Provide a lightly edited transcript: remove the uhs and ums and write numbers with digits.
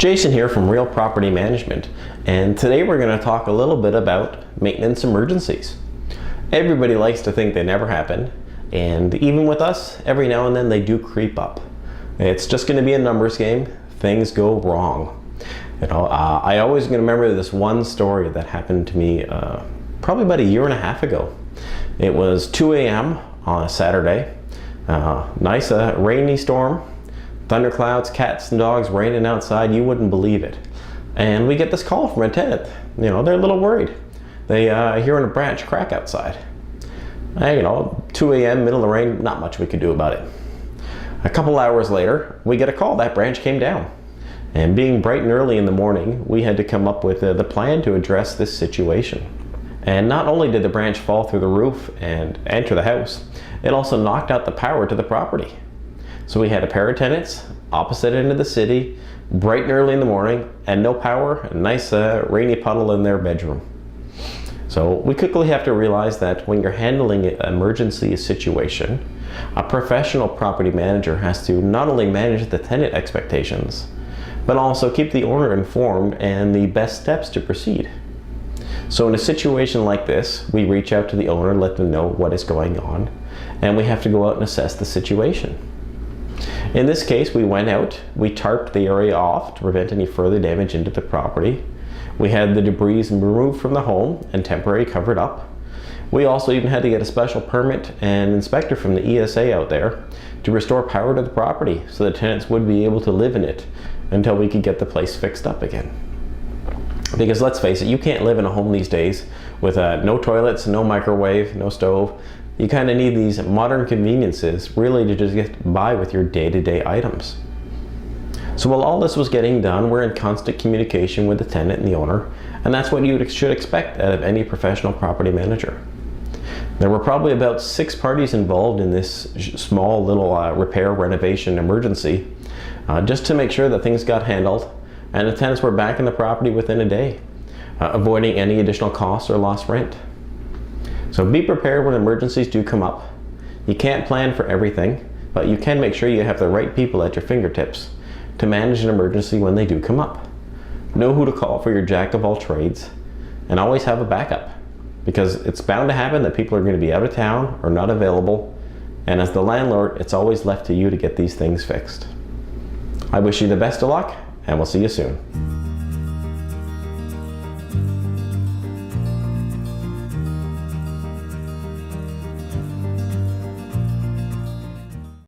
Jason here from Real Property Management, and today we're going to talk a little bit about maintenance emergencies. Everybody likes to think they never happen, and even with us, every now and then they do creep up. It's just going to be a numbers game. Things go wrong. I always going to remember this one story that happened to me probably about a year and a half ago. It was 2 a.m. on a Saturday. Nice rainy storm. Thunderclouds, cats and dogs raining outside, you wouldn't believe it. And we get this call from a tenant. They're a little worried. They hearing a branch crack outside. 2 a.m., middle of the rain, not much we could do about it. A couple hours later, we get a call. That branch came down. And being bright and early in the morning, we had to come up with the plan to address this situation. And not only did the branch fall through the roof and enter the house, it also knocked out the power to the property. So we had a pair of tenants opposite end of the city, bright and early in the morning, and no power, a nice rainy puddle in their bedroom. So we quickly have to realize that when you're handling an emergency situation, a professional property manager has to not only manage the tenant expectations, but also keep the owner informed and the best steps to proceed. So in a situation like this, we reach out to the owner, let them know what is going on, and we have to go out and assess the situation. In this case, we went out, we tarped the area off to prevent any further damage into the property. We had the debris removed from the home and temporarily covered up. We also even had to get a special permit and inspector from the ESA out there to restore power to the property so the tenants would be able to live in it until we could get the place fixed up again. Because let's face it, you can't live in a home these days with no toilets, no microwave, no stove. You kind of need these modern conveniences really to just get by with your day-to-day items. So while all this was getting done, we're in constant communication with the tenant and the owner, and that's what you should expect out of any professional property manager. There were probably about 6 parties involved in this small little repair renovation emergency, just to make sure that things got handled and the tenants were back in the property within a day, avoiding any additional costs or lost rent. So be prepared when emergencies do come up. You can't plan for everything, but you can make sure you have the right people at your fingertips to manage an emergency when they do come up. Know who to call for your jack of all trades, and always have a backup, because it's bound to happen that people are going to be out of town or not available, and as the landlord, it's always left to you to get these things fixed. I wish you the best of luck, and we'll see you soon.